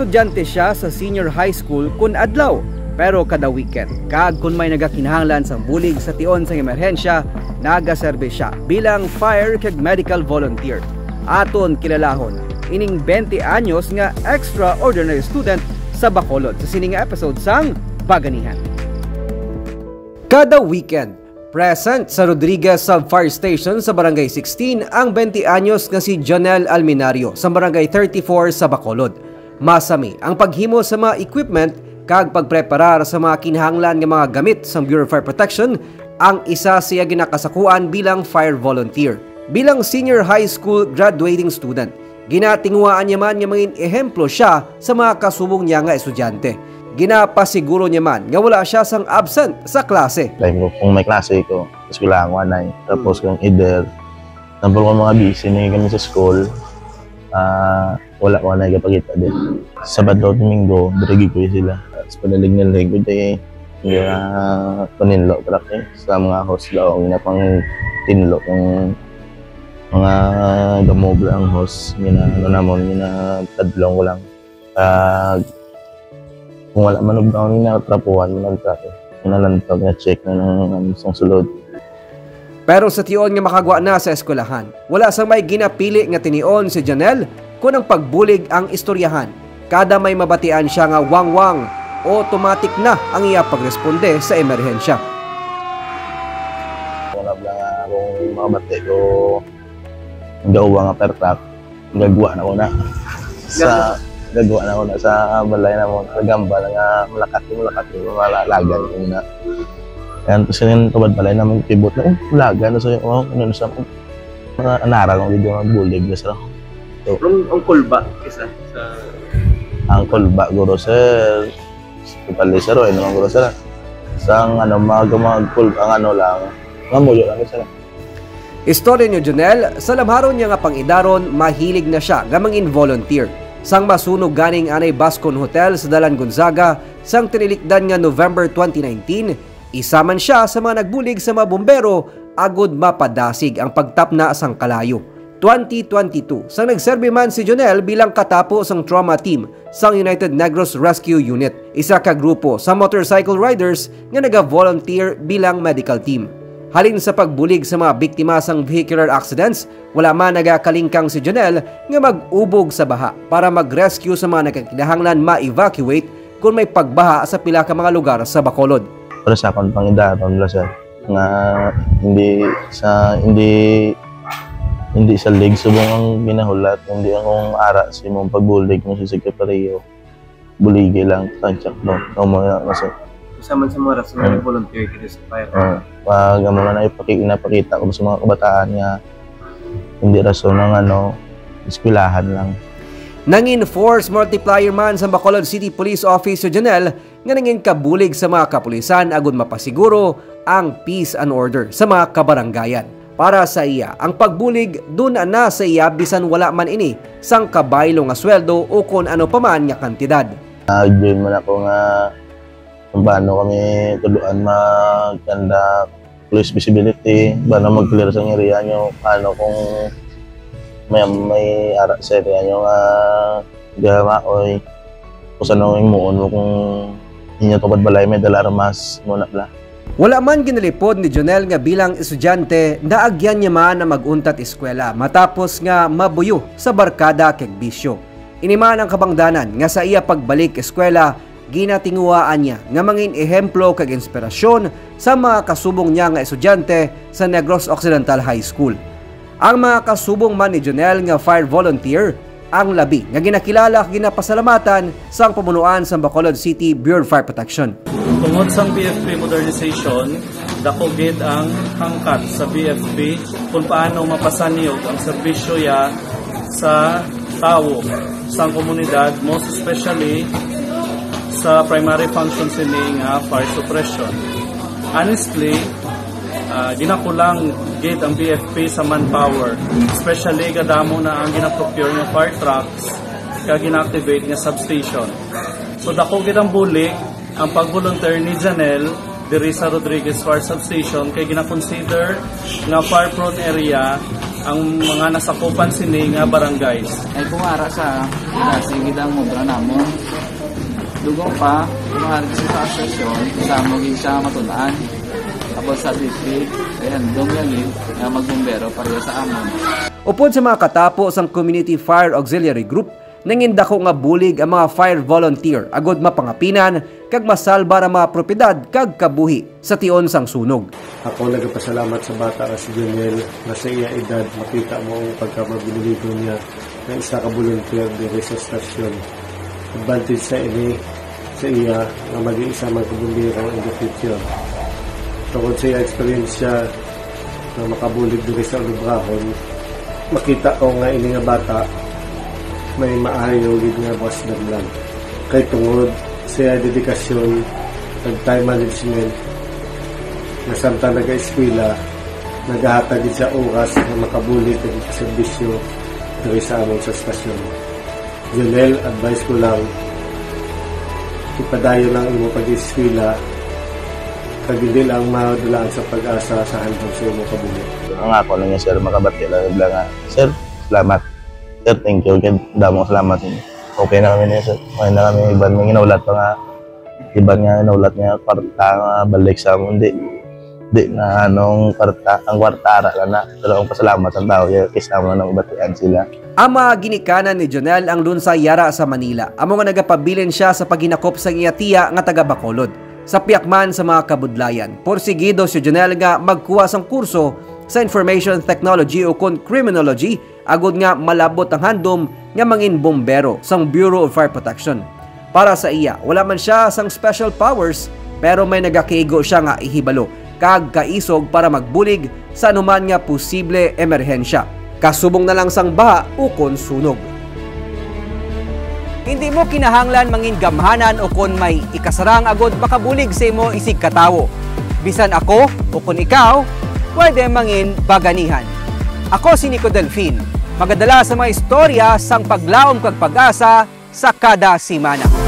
Estudyante siya sa senior high school kun adlaw, pero kada weekend kag kun may nagakinahanglan sang bulig sa tion sang emerhensya, nagaserbe siya bilang fire kag medical volunteer. Aton kilalahon ining 20 anyos nga extraordinary student sa Bacolod sa sining episode sang Paganihan. Kada weekend present sa Rodriguez Sub-Fire Station sa Barangay 16 ang 20 anyos nga si Jonel Alminario sa Barangay 34 sa Bacolod. Masami ang paghimo sa mga equipment kag pagpreparar sa mga kinahanglan nga mga gamit sa Bureau of Fire Protection ang isa siya ginakasakuan bilang fire volunteer. Bilang senior high school graduating student, ginatinguaan niya man nga maging ehemplo siya sa mga kasubong niya nga estudyante. Ginapasiguro niya man nga wala siya sang absent sa klase. Like kung may klase ko, eskwela ko anay. Tapos kung either nampol ko mga busy na kami sa school, wala ko anay kapagita din. Sabado, Domingo, dirigi ko sila. Tapos panalig-nalig ko dahil panilo ko sa mga host daw. Ang napang tinlo kung mga gamobla ang host. Ano namon, tadlong ko lang. Kung wala man daw ni natrapuhan mo ng trato, nalantag na check na ng sulod. Pero sa tion nga makagwa na sa eskwelahan, wala sang may ginapili nga tinion si Jonel kung ang pagbulig ang istoryahan. Kada may mabatian siya nga wang-wang, automatic na ang iya pagresponde sa emerhensya. Wala lang akong mabati ko gawa nga pertrak, gagawa na ko na. Gagawa na ako na sa balay na mo, nagambal nga malakat yung malalagan yung na. Kaya tapos yun, tubad balay na mong kibot na, lagan na sa'yo, ano na sa mga anara kong video ng bulig na sa'yo. Ang kulba, isa sa... Ang kulba, guro sir, pipali sir, ano mga guro sir. Sang ano, mag-kulba, ang ano lang, mga muyo lang sir. Istorya ni Jonel, sa labharon niya nga pangidaron, mahilig na siya gamang in-volunteer. Sang masunog ganing anay Bascon Hotel sa Dalan Gonzaga sang tinilikdan nga November 2019, isa man siya sa mga nagbulig sa mga bombero agud mapadasig ang pagtapna sang kalayo. 2022, sang nagserbi man si Jonel bilang katapo sang trauma team sang United Negros Rescue Unit, isa ka grupo sa motorcycle riders nga naga-volunteer bilang medical team. Halin sa pagbulig sa mga biktima sang vehicular accidents, wala man nagakalingkang si Jonel nga mag-ubog sa baha para mag-rescue sa mga nagkakinahanglan ma-evacuate kung may pagbaha sa pila ka mga lugar sa Bacolod. Para sa akong pangidaron la sir, nga hindi sa lig subong ang ginahulat, hindi akong ara sa imong pagbulig mo sa sekretaryo. Buligi lang, tantsak no, na sir. Kasama sa mga rason na volunteer kita sa fire. Pag mo na napakita ko sa mga kabataan nga hindi rason ng eskwelahan lang. Nangin force multiplier man sa Bacolod City Police Office si Jonel nga nangin kabulig sa mga kapulisan agud mapasiguro ang peace and order sa mga kabaranggayan. Para sa iya, ang pagbulig dun na sa iya bisan wala man ini sang kabaylo nga sweldo o kung ano pa man nga kantidad. Nag-join man ako nga kung paano kami tuluan magkanda police visibility, paano mag-clear sa area nyo, paano kung may ara sa area nyo nga gamaoy, kung saan yung muon mo kung inyo tupad balay may dalarmas muna pala. Wala man ginalipod ni Jonel nga bilang estudyante, naagyan niya man na mag-untat eskwela matapos nga mabuyo sa barkada keg bisyo. Iniman ang kabangdanan nga sa iya pagbalik eskwela, ginatinguaan niya nga mangin ehemplo kag inspirasyon sa mga kasubong niya nga estudyante sa Negros Occidental High School. Ang mga kasubong man ni Jonel nga fire volunteer ang labi nga ginakilala kag ginapasalamatan sang pamunuan sa Bacolod City Bureau of Fire Protection. Tungod sang BFP modernization, dako gid ang hangkat sa BFP kung paano mapasaniog ang serbisyo ya sa tawo sang komunidad, most especially sa primary functions ini nga fire suppression. Honestly, ginakulang gate ang BFP sa manpower, especially kadamo na ang ginaprocure ng fire trucks kag gina-activate nga substation. So dako gid ang bulig ang pag-volunteer ni Jonel diri sa Rodriguez Fire Substation kay gina-consider nga fire-prone area ang mga nasakupan sini nga barangays. Ay kumara sa sigidang mudra namon. Dugong pa, kumara sa asosasyon, kasama gid sa matunaan. Tapos sa district, ayan, dumyagin na magbumbero para sa amon. Upod sa mga katapos ang Community Fire Auxiliary Group, nangindako nga bulig ang mga fire volunteer agod mapangapinan kag masalba ang mga propiedad kag kabuhi sa tion sang sunog. Ako nagpasalamat sa bata nga si Jonel na sa iya edad makita mo ang pagkamabiligo niya na isa ka volunteer diri sa stasyon. Advantage sa ini sa iya na mag-iisa magbumbiro in the future. Tungkol sa iya experience siya na makabulig diri sa lubrahon, makita ko nga ini nga bata may maayo gid nga boss lang. Kay tungod sa dedikasyon ag time management na samtang nag-eskwela nagahatag gid sa oras na makabulig ang serbisyo diri sa amon sa stasyon. Jonel, advice ko lang ipadayon lang imo pag-eskwela kag hindi lang madulaan sa pag-asa sa handog sa imo kabuhi. Ang ako lang niya sir makabati lang nga. Sir, salamat. Sir, thank you. Damang salamat. Okay na kami niya, sir. Okay na kami. Iban nga ginaulat pa nga. Iban nga ginaulat niya. Kwarta nga balik sa mo. Hindi na anong kwarta. Ang kwartara lang na. Pero ang pasalamat ang tao. Kisama ng batian sila. Ama ginikanan ni Jonel ang lunsay yara sa Manila. Amo nga nagapabilin siya sa paginakop sa iya tiya nga taga Bacolod. Sa piyakman sa mga kabudlayan. Porsigido si Jonel nga magkuha sang kurso sa Information Technology o kon Criminology agod nga malabot ang handom nga mangin bombero sang Bureau of Fire Protection. Para sa iya, wala man siya sang special powers pero may nagakigo siya nga ihibalo kag kaisog para magbulig sa anuman nga posible emerhensya. Kasubong na lang sang baha o kon sunog. Hindi mo kinahanglan mangin gamhanan o kon may ikasarang agod makabulig sa imo isig katawo. Bisan ako o kon ikaw, pwede mangin baganihan. Ako si Nico Delfin, magadala sa mga istorya sang paglaom kag pag-asa sa kada simana.